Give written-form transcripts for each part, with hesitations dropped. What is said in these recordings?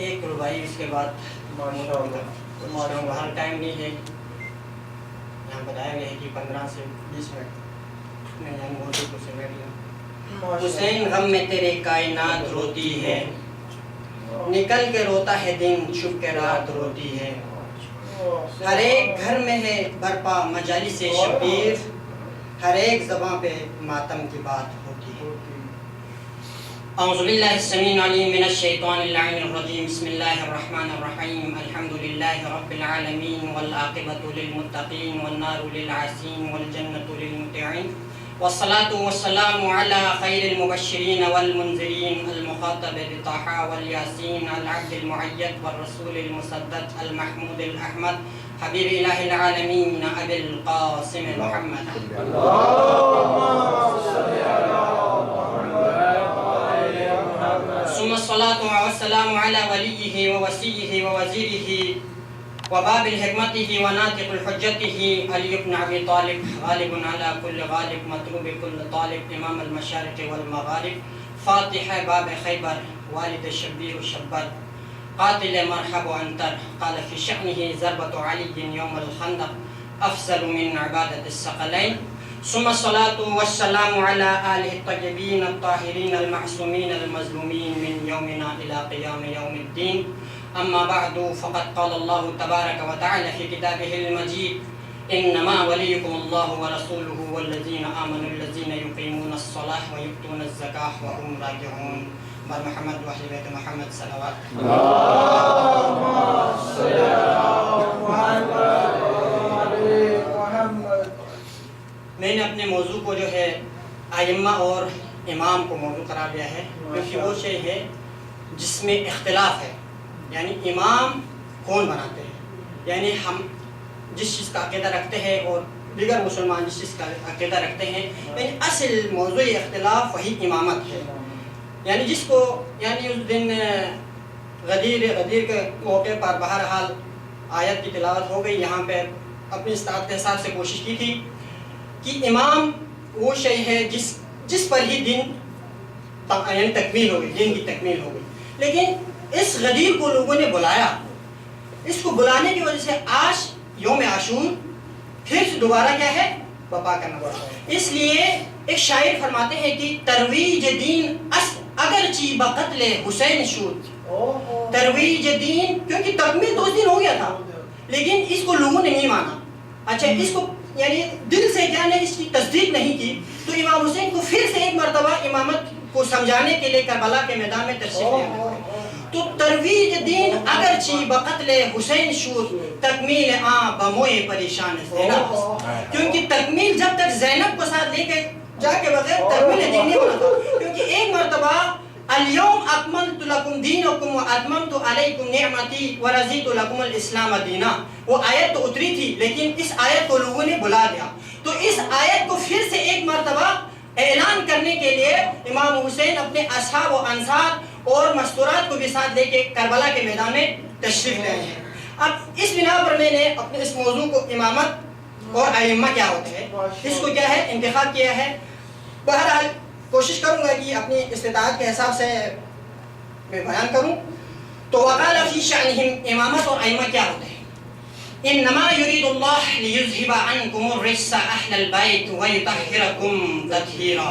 ایک ربائی اس کے بعد ہر ٹائم نہیں ہے، یہاں بتایا گیا ہے کہ 15 سے 20 منٹ میں یعنی موضوع کو سمیٹ لوں۔ حسین غم میں تیرے کائنات روتی ہے، نکل کے روتا ہے دن، چھپ کے رات روتی ہے، ہر ایک گھر میں ہے برپا مجالس شبیر، ہر ایک زباں پہ ماتم کی بات ہوتی ہے۔ اعوذ باللہ السمیع العلیم من الشیطان اللعین الرجیم، بسم اللہ الرحمن الرحیم، الحمد للہ رب العالمین، والعاقبۃ للمتقین، والنار للعاصین، والجنۃ للمطیعین، والصلاة والسلام علی خیر المبشرین والمنذرین، المخاطب بطٰہٰ والیاسین، العبد المعید والرسول المصدق، المحمود الاحمد، حبیب الہ العالمین، ابی القاسم محمد۔ ثم الصلاة والسلام على وليه ووصيه ووزيره وباب الحكمته وناطق الحجته علي بن ابي طالب، غالب على كل غالب، مطلوب كل طالب، امام المشارق والمغارب، فاتح باب خيبر، والد الشبير الشبر، قاتل مرحب عنتر، قال في شأنه ضربة علي يوم الخندق افضل من عبادة الثقلين۔ ثم الصلاة والسلام على آله الطيبين الطاهرين المعصومين المظلومين من يومنا إلى قيام يوم الدين، أما بعد، فقد قال الله تبارك وتعالى في كتابه المجيد: إنما وليكم الله ورسوله والذين آمنوا الذين يقيمون الصلاة ويؤتون الزكاة وهم راكعون۔ بر محمد و اہل بیت محمد صلوات۔ اللهم صل على محمد۔ میں نے اپنے موضوع کو جو ہے ائمہ اور امام کو موضوع قرار دیا ہے، کیونکہ وہ شے ہے جس میں اختلاف ہے، یعنی امام کون بناتے ہیں، یعنی ہم جس چیز کا عقیدہ رکھتے ہیں اور دیگر مسلمان جس چیز کا عقیدہ رکھتے ہیں، یعنی اصل موضوع اختلاف وہی امامت ہے۔ یعنی جس کو یعنی اس دن غدیر کے موقع پر بہرحال آیت کی تلاوت ہو گئی، یہاں پہ اپنی استطاعت کے حساب سے کوشش کی تھی کہ امام وہ شے ہے جس پر ہی دن یعنی تکمیل ہو گئی، دین کی تکمیل ہو گئی۔ لیکن اس غدیر کو لوگوں نے بلایا، اس کو بلانے کی وجہ سے آج یوم عاشور پھر سے دوبارہ کیا ہے بپا کرنا پڑا۔ اس لیے ایک شاعر فرماتے ہیں کہ ترویج دین اگرچہ بقتل حسین شود، ترویج دین، کیونکہ تکمیل تو اس دن ہو گیا تھا لیکن اس کو لوگوں نے نہیں مانا۔ اچھا، اس کو یعنی دل سے کیا نے اس کی تصدیق نہیں کی، تو امام حسین کو پھر سے ایک مرتبہ امامت کو سمجھانے کے لیے کربلا کے میدان میں تشریف لے آئے۔ تو ترویج دین اگرچہ بقتل حسین شود، تکمیل بموئے پریشان زینب، کیونکہ تکمیل جب تک زینب کو ساتھ لے کے جا کے بغیر تکمیل دین نہیں ہونا تھا، کیونکہ ایک مرتبہ اليوم اکملت لکم دینکم واتممت علیکم نعمتی ورضیت لکم الاسلام دینا، وہ آیت تو اتری تھی لیکن اس آیت کو لوگوں نے بلا دیا۔ تو اس آیت کو پھر سے ایک مرتبہ اعلان کرنے کے لیے امام حسین اپنے اصحاب و انصار اور مستورات کو بھی ساتھ لے کے کربلا کے میدان میں تشریف لے آئے ہیں۔ اب اس بنا پر میں نے اپنے اس موضوع کو امامت اور ائمہ کیا ہوتے ہیں اس کو کیا ہے انتخاب کیا ہے۔ بہرحال کوشش کروں گا کہ اپنی استطاعت کے حساب سے میں بیان کروں۔ تو وقال فی شأنہم، امامت اور ائمہ کیا ہوتے ہیں؟ انما یرید اللہ لیذہب عنکم الرجس اہل البیت ویطہرکم تطہیرا۔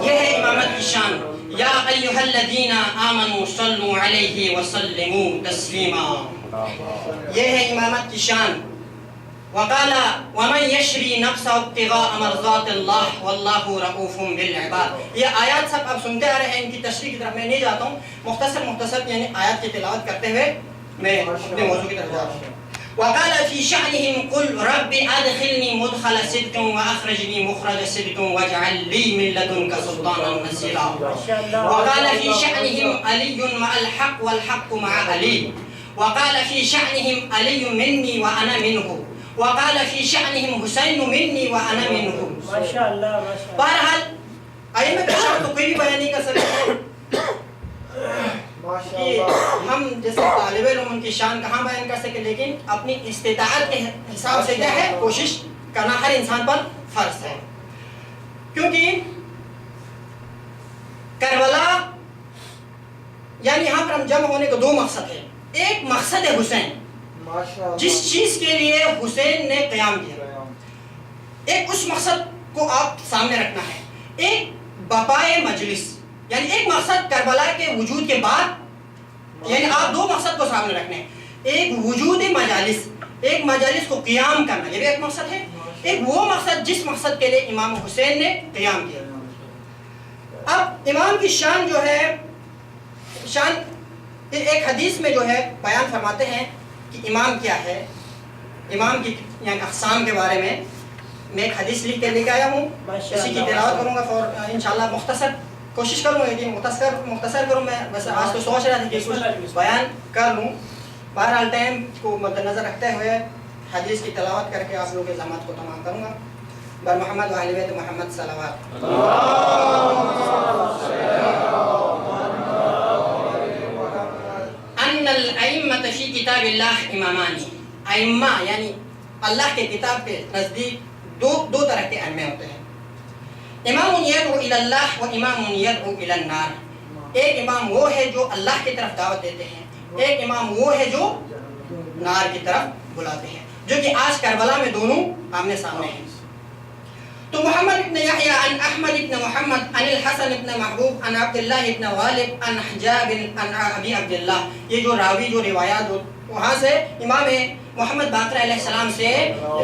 یہ ہے امامت کی شان۔ یا ایھا الذین آمنوا صلوا علیہ وسلموا تسلیما، یہ ہے امامت کی شان۔ وقال ومن یشری نفسہ ابتغاء مرضات اللہ واللہ رؤوف بالعباد۔ یہ آیات سب اب سنتے آ رہے ہیں، ان کی تشریح کی طرف میں نہیں جاتا ہوں، مختصر یعنی آیات کی تلاوت کرتے ہوئے میں اپنے موضوع کی طرف جاتا ہوں۔ وقال فی شأنہم قل رب ادخلنی مدخل صدق واخرجنی مخرج صدق واجعل لی من لدنک سلطانا نصیرا۔ وقال فی شأنہم علی مع الحق والحق مع علی۔ وقال فی شأنہم علی منی وانا منہ۔ وقال فی شأنہم حسین منی وانا منہ۔ ماشاءاللہ ماشاءاللہ۔ بہرحال ائمہ کی شان تو کوئی بھی بیان نہیں کر سکتے کہ ہم جیسے طالب علم ان کی شان کہاں بیان کر سکے، لیکن اپنی استطاعت کے حساب سے کیا ہے کوشش کرنا ہر انسان پر فرض ہے۔ کیونکہ کربلا یعنی یہاں پر ہم جمع ہونے کا دو مقصد ہے. ایک مقصد ہے حسین, جس چیز کے لیے حسین نے قیام کیا, ایک اس مقصد کو آپ سامنے رکھنا ہے. ایک بقائے مجلس, یعنی ایک مقصد کربلا کے وجود کے بعد, یعنی آپ دو مقصد کو سامنے رکھنے ہیں. ایک وجود مجالس, ایک مجالس کو قیام کرنا, یہ بھی ایک مقصد ہے. ایک وہ مقصد جس مقصد کے لیے امام حسین نے قیام کیا. اب امام کی شان جو ہے, شان ایک حدیث میں جو ہے بیان فرماتے ہیں کہ امام کیا ہے. امام کی یعنی اقسام کے بارے میں ایک حدیث لکھ کے لے کے آیا ہوں, اسی کی تلاوت کروں گا اور انشاءاللہ مختصر کوشش کروں گا کہ مختصر کروں. میں ویسے آج تو سوچ رہا تھا کہ کچھ بیان کر لوں. بہرحال ٹائم کو مد نظر رکھتے ہوئے حدیث کی تلاوت کر کے آپ لوگوں کے زحمت کو تمام کروں گا. بر محمد و اہل بیت محمد صلوات. ان الائمۃ فی کتاب اللہ امامان, ائمہ یعنی اللہ کے کتاب کے نزدیک دو طرح کے ائمہ ہوتے ہیں. امام یدعو الی اللہ و امام یدعو الی النار. ایک امام وہ ہے جو اللہ کی طرف دعوت دیتے ہیں, ایک امام وہ ہے جو نار کی طرف بلاتے ہیں, جو کہ آج کربلا میں دونوں آمنے سامنے ہیں. تو محمد ابن یحییٰ عن احمد ابن محمد عن الحسن ابن محبوب عن عبداللہ ابن غالب عن حجاب عن ابی عبداللہ, یہ جو راوی جو روایات وہاں سے امام محمد باقر علیہ السلام سے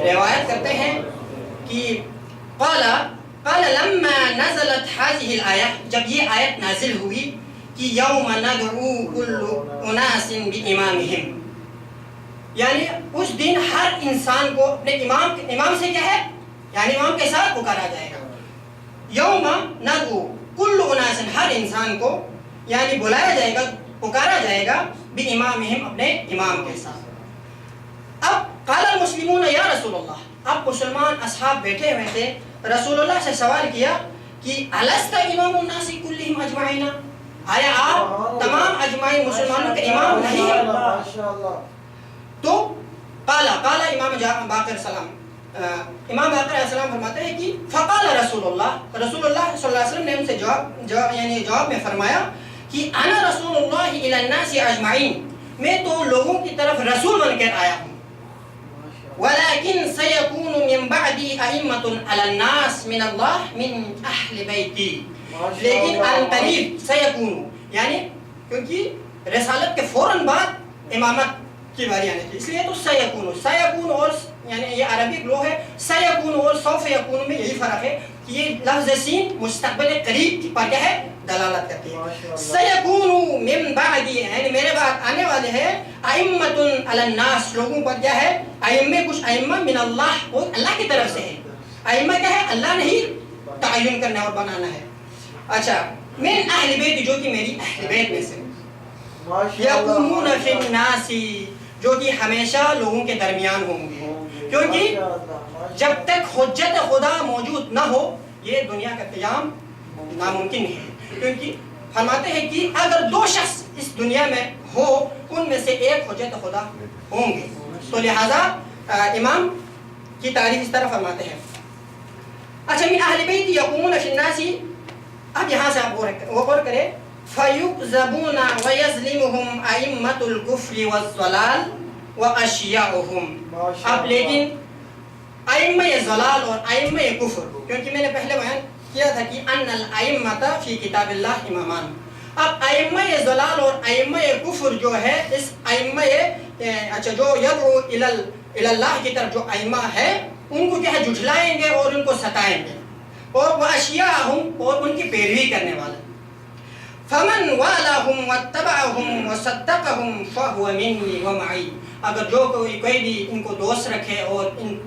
روایت کرتے ہیں کہ قال لما نزلت هذه الآیہ, جب یہ آیت نازل ہوئی کہ یوم ندعو کل اناس بامامہم, یعنی اس دن ہر انسان کو اپنے امام سے کیا ہے, یعنی امام کے ساتھ پکارا جائے گا. یوم ندعو کل اناس, ہر انسان کو یعنی بلایا جائے گا, پکارا جائے گا بامامہم, اپنے امام کے ساتھ. اب قال المسلمون یا رسول اللہ, اب مسلمان اصحاب بیٹھے ہوئے تھے, رسول اللہ سے سوال کیا کہ الست امام الناس کلہم اجمعین, آیا آپ تمام اجمعین مسلمانوں کے امام نہیں ہیں؟ تو قال امام باقر السلام, امام باقر علیہ السلام فرماتے ہیں کہ فقال رسول اللہ صلی اللہ علیہ وسلم نے ان سے جواب میں فرمایا کہ انا رسول اللہ الی الناس اجمعین, میں تو لوگوں کی طرف رسول بن کر آیا ہوں. ولكن سيكون من بعدي أئمة على الناس من الله من أهل بيتي, لیکن القریب سيكون, یعنی کیونکہ رسالت کے فوراً بعد امامت کی باری آنے تھی, اس لیے تو سيكون اور یعنی یہ عربی لغت ہے. سيكون اور سوف يكون میں یہی فرق ہے کہ یہ لفظ سین مستقبل قریب پر کیا ہے دلالت کرتی ہے. سيكون من بعدی یعنی میرے بعد آنے والے ہیں ائمة علی الناس, لوگوں پر کیا ہے ائمہ, کچھ ائمہ من اللہ, وہ اللہ کی طرف سے ہے. ائمہ کیا ہے, اللہ نے ہی تعین کرنا اور بنانا ہے. اچھا, من اہل بیت, جو کہ میری اہل بیت میں سے, یقومون فی الناس, جو کہ ہمیشہ لوگوں کے درمیان ہوں گے, کیونکہ جب تک حجت خدا موجود نہ ہو یہ دنیا کا قیام ناممکن ہے. کیونکہ فرماتے ہیں کہ اگر دو شخص اس دنیا میں ہو, ان میں سے ایک حجت خدا ہوں گے. تو لہذا امام کی تعریف اس طرح فرماتے ہیں. اچھا, من اہل بیت یقومون فی الناس, اب یہاں سے آپ غور کریں, فیکذبون ویظلمہم ائمۃ الکفر والضلال واشیاؤہم. اب لیکن ائمہ ضلال اور ائمہ کفر, کیونکہ میں نے پہلے بیان کیا تھا کہ ان الائمۃ فی کتاب اللہ امامان. اب ائمہ ضلال اور ائمہ کفر جو ہے, اس ائمہ اچھا جو یدعو الی اللہ کی طرف جو ائمہ ہے, ان کو کیا ہے جھٹلائیں گے اور ان کو ستائیں گے, اور واشیاءہم اور ان کی پیروی کرنے والے. فمن والاہم واتبعہم وصدقہم فہو منی ومعی, اگر جو کوئی بھی ان کو دوست رکھے اور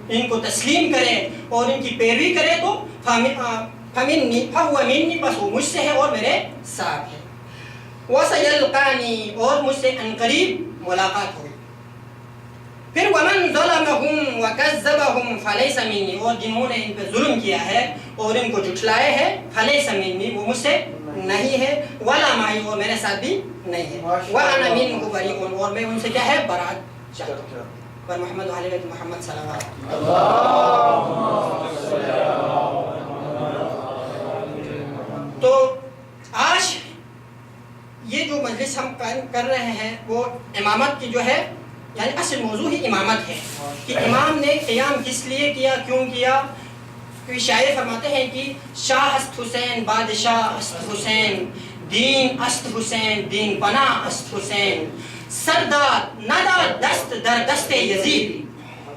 ان کو تسلیم کرے اور ان کی پیروی کرے تو فمنی فہو منی, بس وہ مجھ سے ہے اور میرے ساتھ ہے. وسیلقانی, اور مجھ سے عنقریب ملاقات ہوئی. پھر ومن ظلمہم وکذبہم فلیس منی, اور جنہوں نے ان پہ ظلم کیا ہے اور ان کو جھٹلائے ہے, فلیس منی, وہ مجھ سے نہیں ہے. ولا معی, اور میرے ساتھ بھی نہیں ہے. وانا منہ بریء, اور میں ان سے کیا ہے برات چاہتا ہوں. پر محمد و اہل بیت محمد صلوات. تو آج یہ جو مجلس مجلس ہم قائم کر رہے ہیں وہ امامت کی جو ہے یعنی اصل موضوع ہی امامت ہے کہ امام نے قیام کس لیے کیا، کیوں کیا. کیونکہ شاعر فرماتے ہیں کہ شاہ است حسین، بادشاہ است حسین، دین است حسین، دین بنا است حسین، سردار ندا دست در دست یزید،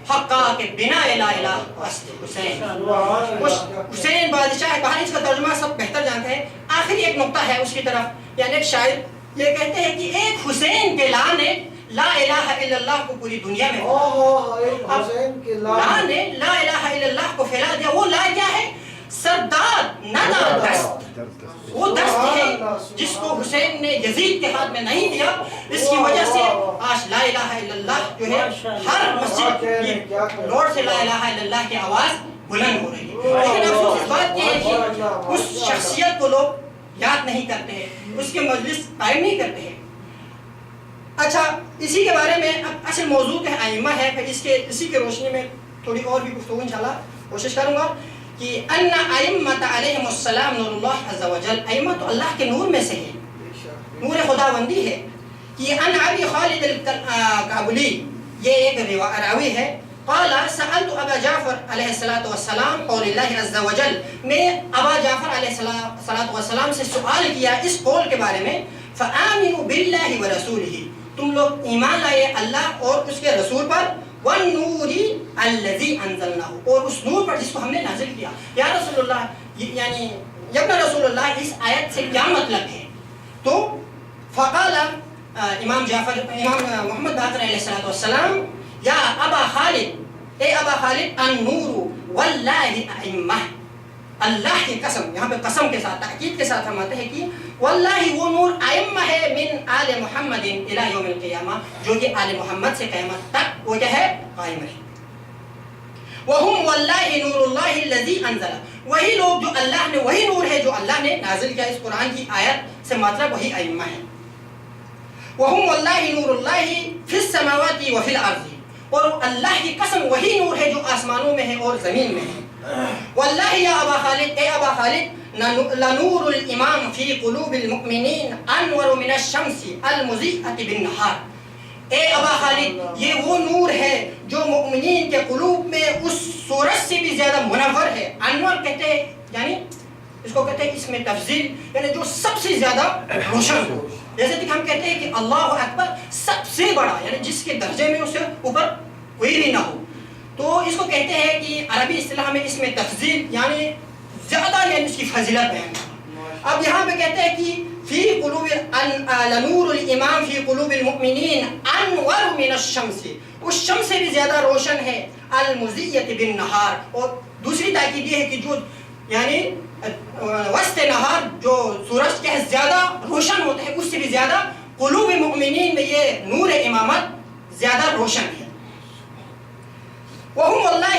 حقا کے بنا الہ الہ است حسین. حسین بادشاہ ہے، بہر اس کا ترجمہ سب بہتر جانتے ہیں. آخری ایک نقطہ ہے اس کی طرف، یعنی ایک شاعر یہ کہتے ہیں کہ ایک حسین کے لا نے لا الہ الا اللہ کو پوری دنیا میں لا نے لا الہ الا اللہ کو پھیلا دیا. وہ لا کیا ہے؟ سردار ندا دست، وہ دست ہے جس کو حسین نے یزید کے ہاتھ میں نہیں دیا. اس کی وجہ سے آج لا الہ الا اللہ جو ہے ہر مسجد روڈ سے لا الہ الا اللہ کی آواز بلند ہو رہی ہے. لیکن افسوس اس بات کی ہے کہ اس شخصیت کو لوگ یاد نہیں کرتے ہیں، اس کے مجلس قائم نہیں کرتے ہیں. اچھا، اسی کے بارے میں اب اصل موضوع کے ائمہ ہے، پھر اسی کے روشنی میں تھوڑی اور بھی گفتگو انشاءاللہ کوشش کروں گا کہ ان ائمۃ علیہم السلام نور اللہ عز وجل، ائمہ تو اللہ کے نور میں سے ہے، نور خداوندی ہے. کہ ان ابی خالد الکابلی، یہ ایک راوی ہے، قال سألت ابا جعفر علیہ الصلوۃ والسلام قول اللہ عز وجل، میں ابا جعفر علیہ الصلوۃ والسلام سے سوال کیا اس قول کے بارے میں، فآمنوا باللہ ورسولہ، تم لوگ ایمان لائے اللہ اور اس کے رسول پر، والنور الذی انزلناہ، اور اس نور پر جس کو ہم نے نازل کیا. یا رسول اللہ، یعنی ابن رسول اللہ، اس آیت سے کیا مطلب ہے؟ تو فقال امام محمد باقر علیہ السلام، یا ابا خالد، اے ابا خالد، النور واللہ ائمہ، اللہ کی قسم، یہاں پہ قسم کے ساتھ تاکید کے ساتھ فرماتے ہیں کہ واللہ وہ نور ائمہ ہے من آل محمد الی یوم القیامہ، جو کہ آل محمد سے قیامت تک وہ کیا ہے؟ قائم رہے. وہم واللہ نور اللہ الذی انزل، وہی لوگ جو اللہ نے، وہی نور ہے جو اللہ نے نازل کیا. اس قرآن کی آیت سے مطلب وہی ائمہ ہے. وہم واللہ نور اللہ فی السماوات وفی الارض، اور اللہ کی قسم وہی نور ہے جو آسمانوں میں ہے اور زمین میں ہے. واللہ یا ابا خالد، اے ابا خالد، لنور الامام فی قلوب المؤمنین انور من الشمس المضیئۃ بالنہار. اے ابا خالد، یہ وہ نور ہے جو مؤمنین کے قلوب میں اس سورج سے بھی زیادہ منور ہے. انور کہتے ہیں یعنی اس کو کہتے ہیں اس میں تفضیل، یعنی جو سب سے زیادہ روشن ہو. جیسے کہ ہم کہتے ہیں کہ اللہ اکبر سب سے بڑا، یعنی جس کے درجے میں اس سے اوپر کوئی بھی نہ ہو. تو اس کو کہتے ہیں کہ عربی اصطلاح میں اس میں تفضیل یعنی زیادہ، یعنی اس کی فضیلت بیان کرنا. اب یہاں پہ کہتے ہیں کہ فی قلوب لنور الامام فی قلوب المؤمنین انور من الشمس، اس شمس سے بھی زیادہ روشن ہے، المضیئۃ بالنہار. اور دوسری تاکید یہ ہے کہ جو یعنی وسط نہار جو سورج کے زیادہ روشن ہوتا ہے اس سے بھی زیادہ قلوب مؤمنین میں یہ نور امامت زیادہ روشن ہے. وہم واللہ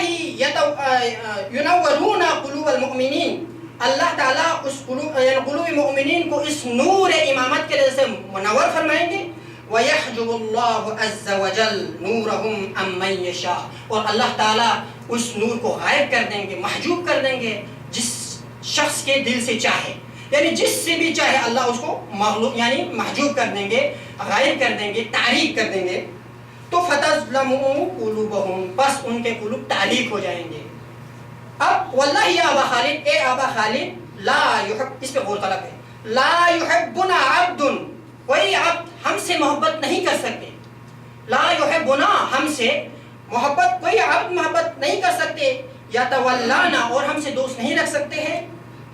ینورون قلوب المؤمنین، اللہ تعالیٰ اس قلوب مؤمنین کو اس نور امامت کے وجہ سے منور فرمائیں گے. وَيَحْجُبُ اللَّهُ عَزَّ وَجَلَّ نُورَهُمْ عَمَّن يَشَاءُ، اور اللہ تعالیٰ اس نور کو غائب کر دیں گے، محجوب کر دیں گے جس شخص کے دل سے چاہے، یعنی جس سے بھی چاہے اللہ اس کو مغلوب یعنی محجوب کر دیں گے، غائب کر دیں گے، تعریق کر دیں گے. تو فَتَظْلَمُوا قُلُوبَهُمْ، بس ان کے قلوب تعلیق ہو جائیں گے. اب واللہ یا ابا خالد، اے ابا خالد، لا یحب، اس پہ غور طلب ہے، لا یحبنا عبد، کوئی عبد ہم سے محبت نہیں کر سکتے. لا یحبنا، ہم سے محبت، کوئی عبد محبت نہیں کر سکتے. یتولانا، اور ہم سے دوست نہیں رکھ سکتے ہیں.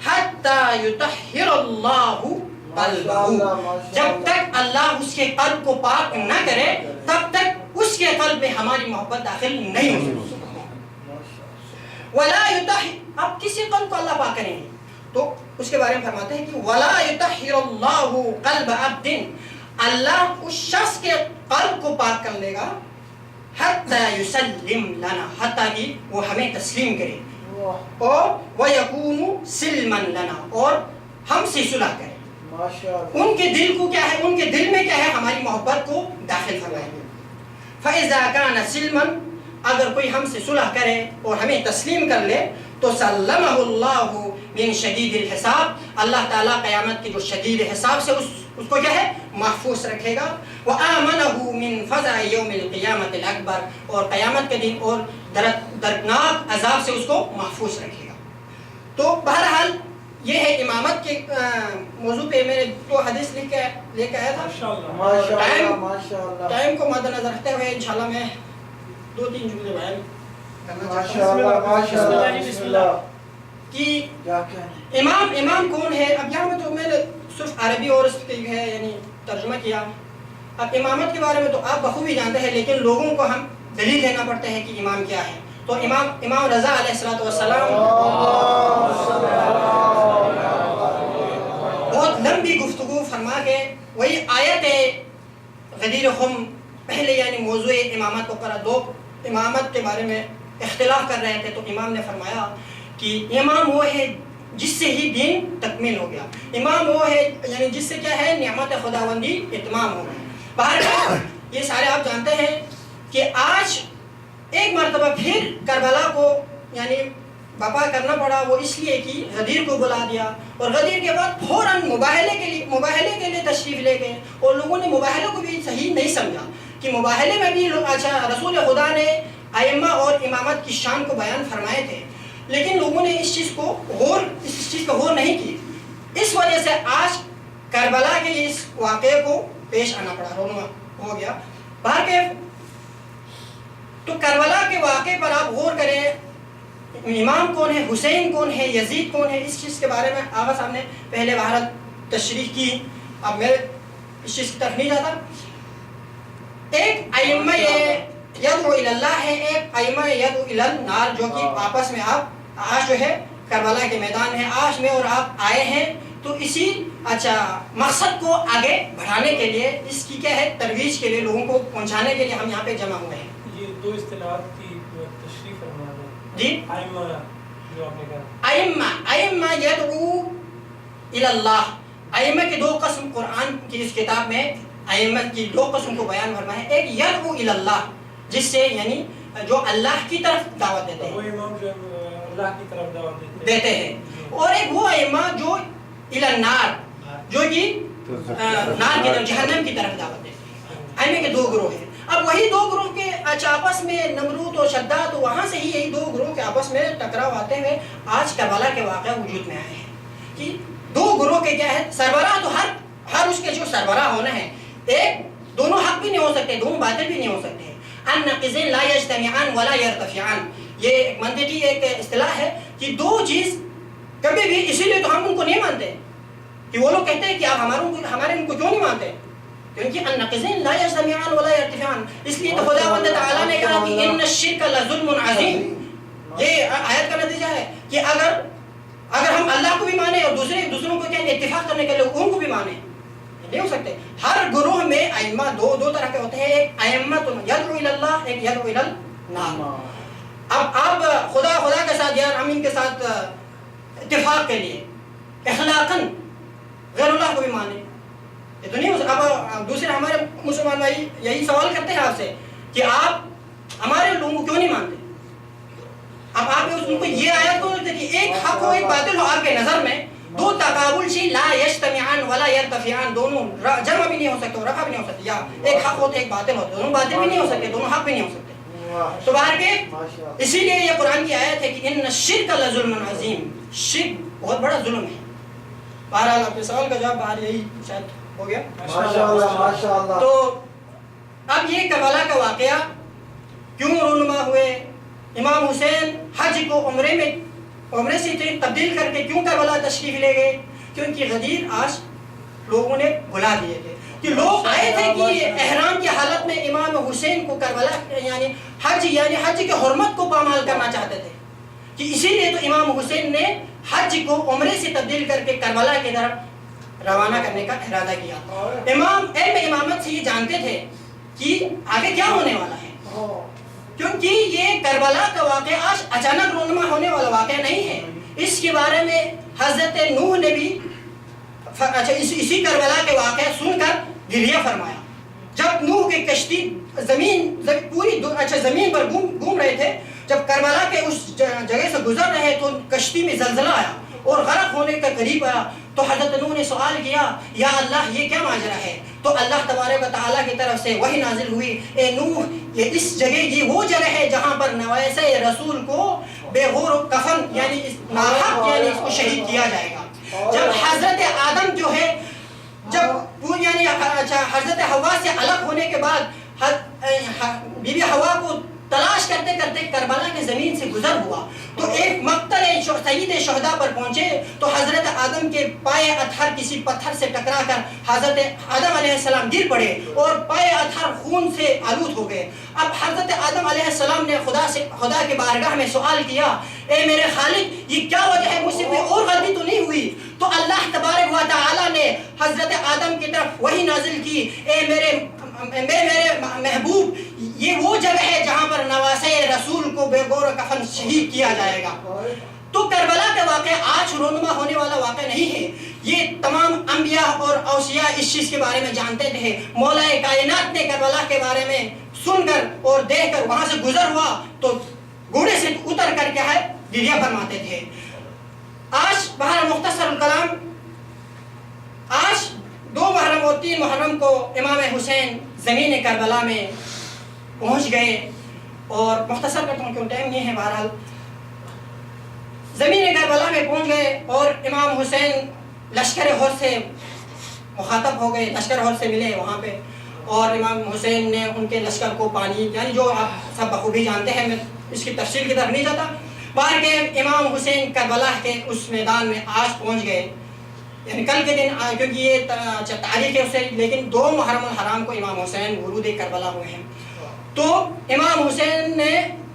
حتی یطہر اللہ قلبہ، جب تک اللہ اس کے قلب کو پاک نہ کرے تب تک اس کے قلب میں ہماری محبت داخل نہیں ہو سکتی. ولا یطہر، اب کسی قلب کو اللہ پاک کریں گے تو اس کے بارے میں فرماتے ہیں کہ ولا یطہر اللہ قلب عبد، اللہ اس شخص کے قلب کو پاک کر لے گا. حتی یسلم لنا، حتیٰ کہ وہ ہمیں تسلیم کرے. اور وَيَكُونُ سِلْمًا لَنَا، اور ہم سے صلح کرے. ان کے دل کو کیا ہے، ان کے دل میں کیا ہے، ہماری محبت کو داخل فرمائیں گے. فَإِذَا كَانَ سِلْمًا، اگر کوئی ہم سے صلح کرے اور ہمیں تسلیم کر لے تو سلمہ اللہ من شدید الحساب، اللہ تعالیٰ قیامت کے جو شدید حساب سے اس کو کیا ہے محفوظ رکھے گا. وآمنہ من فزع یوم القیامت الاکبر، اور قیامت کے دن اور دردناک عذاب سے اس کو محفوظ رکھے گا. تو بہرحال یہ ہے امامت کے موضوع پہ میں نے 2 حدیث لے کے آیا تھا. ٹائم کو مد نظر رکھتے ہوئے انشاءاللہ میں 2-3 جملے بیان کرنا چاہتا ہوں کہ امام کون ہے. اب یہاں میں تو میں نے صرف عربی اور اس کے ہے یعنی ترجمہ کیا. اب امامت کے بارے میں تو آپ بخوبی جانتے ہیں، لیکن لوگوں کو ہم دلیل دینا پڑتا ہے کہ امام کیا ہے. تو امام رضا علیہ السلام بہت لمبی گفتگو فرما کے وہی آیت غدیر خم پہلے یعنی موضوع امامت کو کرا. 2 امامت کے بارے میں اختلاف کر رہے تھے، تو امام نے فرمایا کہ امام وہ ہے جس سے ہی دین تکمیل ہو گیا. امام وہ ہے یعنی جس سے کیا ہے نعمت خداوندی اتمام ہو گئی. باہر یہ سارے آپ جانتے ہیں کہ آج ایک مرتبہ پھر کربلا کو یعنی بپا کرنا پڑا، وہ اس لیے کہ غدیر کو بلا دیا، اور غدیر کے بعد فوراً مباہلے کے لیے تشریف لے گئے. اور لوگوں نے مباہلے کو بھی صحیح نہیں سمجھا کہ مباہلے میں بھی اچھا رسول خدا نے ائمہ اور امامت کی شان کو بیان فرمائے تھے، لیکن لوگوں نے اس چیز کو غور نہیں کی. اس وجہ سے آج کربلا کے اس واقعے کو پیش آنا پڑا، رونما ہو گیا. باہر کے تو کربلا کے واقعے پر آپ غور کریں، امام کون ہے، حسین کون ہے، یزید کون ہے، اس چیز کے بارے میں آغا صاحب نے پہلے باہر تشریح کی. اب میں اس چیز کی طرف نہیں جاتا. ایک ائمہ یدعو الی اللہ ہے، ایک ائمہ یدعو الی النار، جو کہ آپس میں آپ آج جو ہے کربلا کے میدان ہے آج میں اور آپ آئے ہیں، تو اسی مقصد کو آگے بڑھانے کے لیے، اس کی کیا ہے ترویج کے لیے، لوگوں کو پہنچانے کے لیے ہم یہاں پہ جمع ہوئے ہیں. یہ 2 اصطلاحات کی تشریح فرما دیں. جی ائمہ جو آپ نے کہا، ائمہ یدعو الی اللہ، ائمہ کے 2 قسم قرآن کی اس کتاب میں ائمہ کی 2 قسم کو بیان فرمایا ہے. ایک یدعو الی اللہ، جس سے یعنی جو اللہ کی طرف دعوت دیتے ہیں، وہ امام جو اللہ کی طرف دعوت دیتے ہیں. اور ایک وہ ائمہ جو الی النار، جو کہ نار کی طرف جہنم کی طرف دعوت دیتے ہیں. ائمہ کے 2 گروہ ہیں. اب وہی 2 گروہ کے آپس میں نمرود اور شداد، وہاں سے ہی یہی 2 گروہ کے آپس میں ٹکراؤ آتے ہوئے آج کربلا کے واقعہ وجود میں آئے ہیں کہ 2 گروہ کے کیا ہے سربراہ. تو ہر اس کے جو سربراہ ہونا ہے، دونوں حق بھی نہیں ہو سکتے، دونوں باطل بھی نہیں ہو سکتے. النقیضین لا یجتمعان ولا یرتفعان، یہ ایک منطقی ایک اصطلاح ہے کہ 2 چیز کبھی بھی، اسی لیے تو ہم ان کو نہیں مانتے کہ وہ لوگ کہتے ہیں کہ آپ ہمارے ان کو کیوں نہیں مانتے، کیونکہ النقیضین لا یجتمعان ولا یرتفعان. اس لیے تو خداوند تعالیٰ نے کہا کہ ان الشرک لظلم عظیم. یہ آیت کا نتیجہ ہے کہ اگر ہم اللہ کو بھی مانیں اور دوسروں کو کیا اتفاق کرنے کے لیے ان کو بھی مانیں، نہیں ہو سکتے. ہر گروہ میں ائمہ 2 طرح کے ہوتے ہیں، ایک ائمہ یدعو الی اللہ، ایک یدعو الی النار. اب آپ خدا کے ساتھ یا امین کے ساتھ اتفاق کے لیے اخلاقاً غیر اللہ کو بھی مانیں، یہ تو نہیں ہو سکتا. اب دوسرے ہمارے مسلمان بھائی یہی سوال کرتے ہیں آپ سے کہ آپ ہمارے لوگوں کو کیوں نہیں مانتے. اب آپ ان کو یہ آیت کو کہ ایک حق ہو ایک باطل ہو، آپ کے نظر میں 2 تقابل شی لا یجتمعان ولا یرتفعان، دونوں جمع بھی نہیں ہو سکتے اور رفع بھی نہیں ہو سکتے، یا ایک حق ہوتے ایک باطل ہوتے، دونوں باطل بھی نہیں ہو سکتے، دونوں حق بھی نہیں ہو سکتے. تو باہر کے اسی لیے یہ قرآن کی آیت ہے کہ ان الشرک لظلم عظیم، شرک بہت بڑا ظلم ہے. بہرحال آپ کے سوال کا جواب باہر یہی شاید ہو گیا. ماشاءاللہ. تو اب یہ کربلا کا واقعہ کیوں رونما ہوئے، امام حسین حج کو عمرے سے تبدیل کر کے کیوں کربلا تشریف لے گئے، کیونکہ غدیر آج لوگوں نے بلا دیے تھے کہ لوگ آئے تھے کہ احرام کی حالت میں امام حسین کو کربلا یعنی حج کے حرمت کو پامال کرنا چاہتے تھے، کہ اسی لیے تو امام حسین نے حج کو عمرے سے تبدیل کر کے کربلا کی طرف روانہ کرنے کا ارادہ کیا. امام امامت سے یہ جانتے تھے کہ آگے کیا ہونے والا ہے، کیونکہ یہ کربلا کا واقعہ آج اچانک رونما ہونے والا واقعہ نہیں ہے. اس کے بارے میں حضرت نوح نے بھی اسی کربلا کے واقعہ سن کر گریہ فرمایا. جب نوح کی کشتی زمین پر گھوم رہے تھے جب کربلا کے اس جگہ سے گزر رہے تو کشتی میں زلزلہ آیا اور غرق ہونے کا قریب آیا تو حضرت نوح نے سوال کیا یا اللہ یہ کیا ماجرا ہے؟ تو اللہ تبارک و تعالیٰ کی طرف سے وحی نازل ہوئی، اے نوح یہ اس جگہ یہ وہ جگہ ہے جہاں پر نواسۂ رسول کو بے غور و کفن یعنی ناحق یعنی اس کو شہید کیا جائے گا۔ جب حضرت آدم جو ہے جب وہ یعنی حضرت حوا سے الگ ہونے کے بعد بی بی حوا کو تلاش کرتے کرتے کربلا کی زمین سے گزر ہوا تو ایک مقتل سید شہداء پر پہنچے تو حضرت آدم کے پائے اطہر کسی پتھر سے ٹکرا کر حضرت آدم علیہ السلام گر پڑے اور پائے اطہر خون سے آلود ہو گئے۔ اب حضرت آدم علیہ السلام نے خدا کے بارگاہ میں سوال کیا، اے میرے خالق یہ کیا وجہ ہے، مجھ سے کوئی اور غلطی تو نہیں ہوئی؟ تو اللہ تبارک و تعالی نے حضرت آدم کی طرف وحی نازل کی، اے میرے محبوب یہ وہ جگہ ہے جہاں پر نواسۂ رسول کو بے غور و کفن شہید کیا جائے گا۔ تو کربلا کا واقعہ آج رونما ہونے والا واقعہ نہیں ہے، یہ تمام انبیاء اور اوصیاء اس چیز کے بارے میں جانتے تھے۔ مولا کائنات نے کربلا کے بارے میں سن کر اور دیکھ کر وہاں سے گزر ہوا تو گھوڑے سے اتر کر کیا ہے گریہ فرماتے تھے۔ آج بہر مختصر الکلام آج 2 محرم اور 3 محرم کو امام حسین زمین کربلا میں پہنچ گئے، اور مختصر کرتا ہوں کیوں ٹائم نہیں ہے، بہرحال زمین کربلا میں پہنچ گئے اور امام حسین لشکر ہور سے مخاطب ہو گئے، لشکر ہور سے ملے وہاں پہ، اور امام حسین نے ان کے لشکر کو پانی یعنی جو آپ سب بخوبی جانتے ہیں، میں اس کی تفصیل کی طرف نہیں جاتا، باہر کے امام حسین کربلا کے اس میدان میں آج پہنچ گئے، یعنی کل کے دن کیونکہ یہ تاریخ ہے اسے، لیکن 2 محرم الحرام کو امام حسین ورود کربلا ہوئے ہیں۔ تو امام حسین نے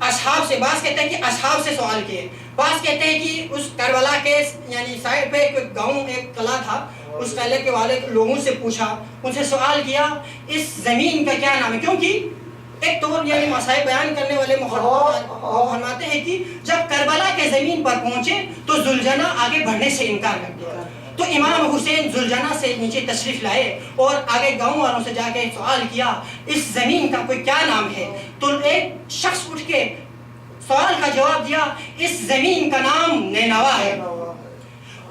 اصحاب سے، بعض کہتے ہیں کہ اصحاب سے سوال کیے، بعض کہتے ہیں کہ اس کربلا کے یعنی سائڈ پہ ایک گاؤں ایک قلعہ تھا، اس قلعے کے والے لوگوں سے پوچھا، ان سے سوال کیا اس زمین کا کیا نام ہے، کیونکہ ایک طور یعنی مسائل بیان کرنے والے فرماتے ہیں کہ جب کربلا کے زمین پر پہنچے تو زلجنہ آگے بڑھنے سے انکار کر دیا، تو امام حسین زلجنہ سے نیچے تشریف لائے اور آگے گاؤں والوں سے جا کے سوال کیا اس زمین کا کوئی کیا نام ہے، تو ایک شخص اٹھ کے سوال کا جواب دیا اس زمین کا نام نینوا ہے،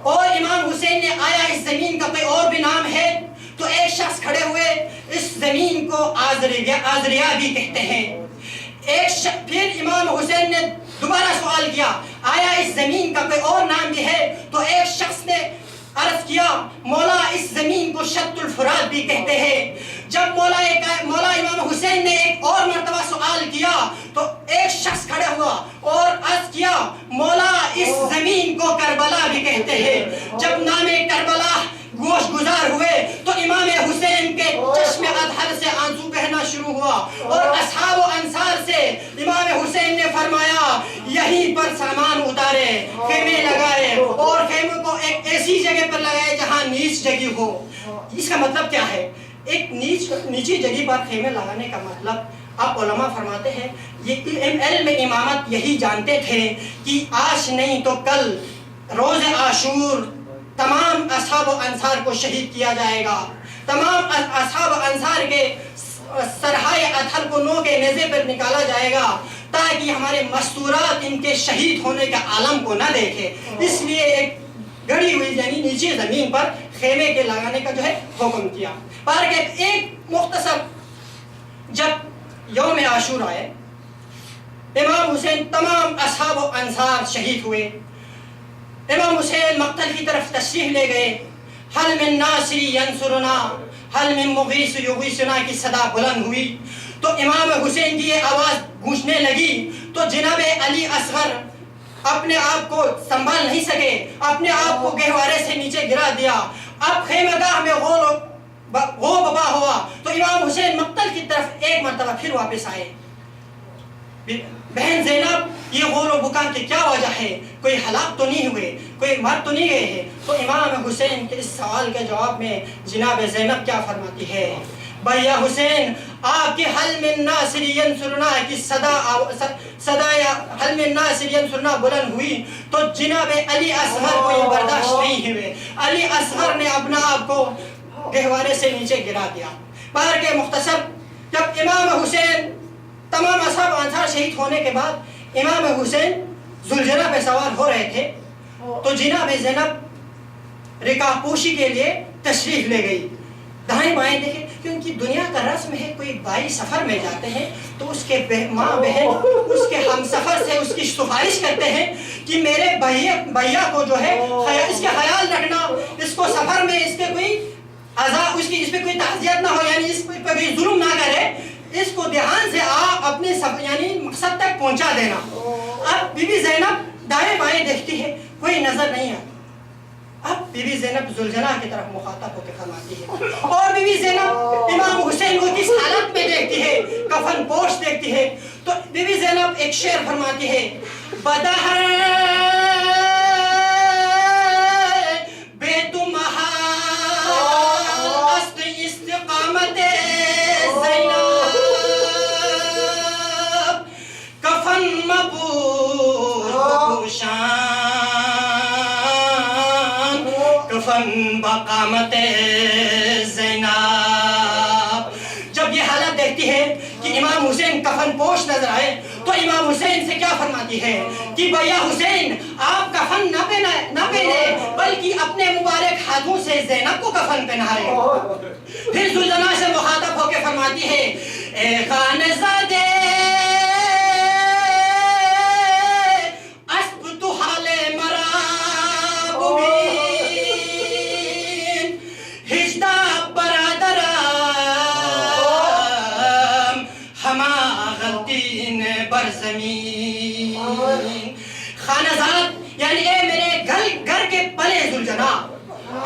اور امام حسین نے آیا اس زمین کا کوئی اور بھی نام ہے، تو ایک شخص کھڑے ہوئے اس زمین کو آذریا بھی کہتے ہیں، پھر امام حسین نے دوبارہ سوال کیا آیا اس زمین کا کوئی اور نام بھی ہے، تو ایک شخص نے عرض کیا مولا اس زمین کو شط الفرات بھی کہتے ہیں۔ جب مولا امام حسین نے ایک اور مرتبہ سوال کیا تو ایک شخص کھڑے ہوا اور عرض کیا مولا اس زمین کو کربلا بھی کہتے ہیں۔ جب نام کربلا گوش گزار ہوئے تو امام حسین کے چشم ادھر سے آنسو بہنا شروع ہوا، اور اصحاب و انصار سے امام حسین نے فرمایا یہیں پر سامان اتارے، خیمے لگائے اور خیمے کو ایک ایسی جگہ پر لگائے جہاں نیچ جگہ ہو۔ اس کا مطلب کیا ہے؟ ایک نیچی جگہ پر خیمے لگانے کا مطلب اب علماء فرماتے ہیں یہ علم امامت یہی جانتے تھے کہ آج نہیں تو کل روز عاشور تمام اصحاب و انصار کو شہید کیا جائے گا، تمام اصحاب و انصار کے سرحائے اطہر کو نو کے نیزے پر نکالا جائے گا تاکہ ہمارے مستورات ان کے شہید ہونے کے عالم کو نہ دیکھے، اس لیے ایک گڑی ہوئی یعنی نیچے زمین پر خیمے کے لگانے کا جو ہے حکم کیا۔ پر ایک مختصر جب یوم عاشور آئے امام حسین تمام اصحاب و انصار شہید ہوئے، امام حسین مقتل کی طرف تشریف لے گئے، حل من ناصری ینصرنا حل من مغیث یغیثنا کی صدا بلند ہوئی، تو امام حسین کی یہ آواز گونجنے لگی تو جناب علی اصغر اپنے آپ کو سنبھال نہیں سکے، اپنے آپ کو گہوارے سے نیچے گرا دیا، اب خیمہ گاہ میں غو ببا ہوا تو امام حسین مقتل کی طرف ایک مرتبہ پھر واپس آئے، بہن زینب یہ غور و بکا کی کیا وجہ ہے، کوئی ہلاک تو نہیں ہوئے، کوئی مر تو نہیں گئے ہیں؟ تو امام حسین کے اس سوال کے جواب میں جناب زینب کیا فرماتی ہے، بھیا حسین آپ کی حل من ناصر ینصرنا کی صدا یا حل من ناصر ینصرنا بلند ہوئی تو جناب علی اصغر کو یہ برداشت نہیں ہوئے، علی اصغر نے اپنا آپ کو گہوارے سے نیچے گرا دیا۔ باہر کے مختصر جب امام حسین تمام اصحاب انصار شہید ہونے کے بعد امام حسین ذوالجناح پہ سوار ہو رہے تھے تو جناب زینب رکاب پوشی کے لیے تشریف لے گئی. دائیں بائیں دیکھیں کہ ان کی دنیا کا رسم ہے کوئی بھائی سفر میں جاتے ہیں تو اس کے ماں بہن اس کے ہم سفر سے اس کی سفارش کرتے ہیں کہ میرے بھیا کو جو ہے اس کا خیال رکھنا, اس کو سفر میں اس کے کوئی عذاب اس پہ کوئی تعزیت نہ ہو, یعنی اس پہ کوئی ظلم نہ کرے, اس کو دھیان سے آپ اپنے یعنی مقصد تک پہنچا دینا. اب بی بی زینب دائیں بائیں دیکھتی ہے کوئی نظر نہیں آتا. اب بی بی زینب ذوالجناح کی طرف مخاطب ہو کے فرماتی ہے, اور بی بی زینب امام حسین کو کس حالت میں دیکھتی ہے, کفن پوش دیکھتی ہے. تو بی بی زینب ایک شعر فرماتی ہے, بدہر بے تمہا است استقامت زینب, کفن مبوشان کفن بقامت زینب. جب یہ حالت دیکھتی ہے کہ امام حسین کفن پوش نظر آئے تو امام حسین سے کیا فرماتی ہے کہ بھیا حسین آپ کفن نہ پہنے بلکہ اپنے مبارک ہاتھوں سے زینب کو کفن پہنائے. پھر ذوالجناح سے مخاطب ہو کے فرماتی ہے, اے خانزادے اسب تو حال مرا ببین, ہجدہ برادرم ہما غلطین بر زمین. خانزاد یعنی اے میرے گھر کے پلے ذوالجناح,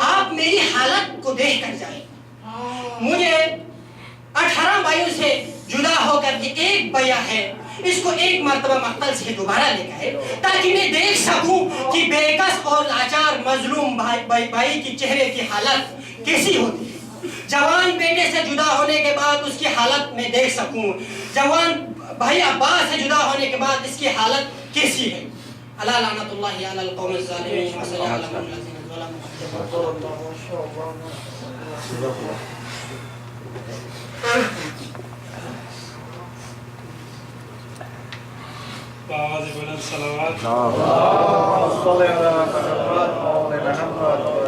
آپ میری حالت کو دیکھ کر جائیں. مجھے 18 بھائیوں سے جدا ہو کر کے ایک بھیا ہے, اس کو ایک مرتبہ مقتل سے دوبارہ لے گئے تاکہ میں دیکھ سکوں کہ بے کس اور لاچار مظلوم بھائی کی چہرے کی حالت کیسی ہوتی ہے. جوان بیٹے سے جدا ہونے کے بعد اس کی حالت میں دیکھ سکوں, جوان بھائی عباس سے جدا ہونے کے بعد اس کی حالت کیسی ہے. اللہ لعنت اللہ علی القوم الظالمین و صلی اللہ علیہ وسلم. بآواز بلند صلوات. صلی اللہ علیہ وسلم.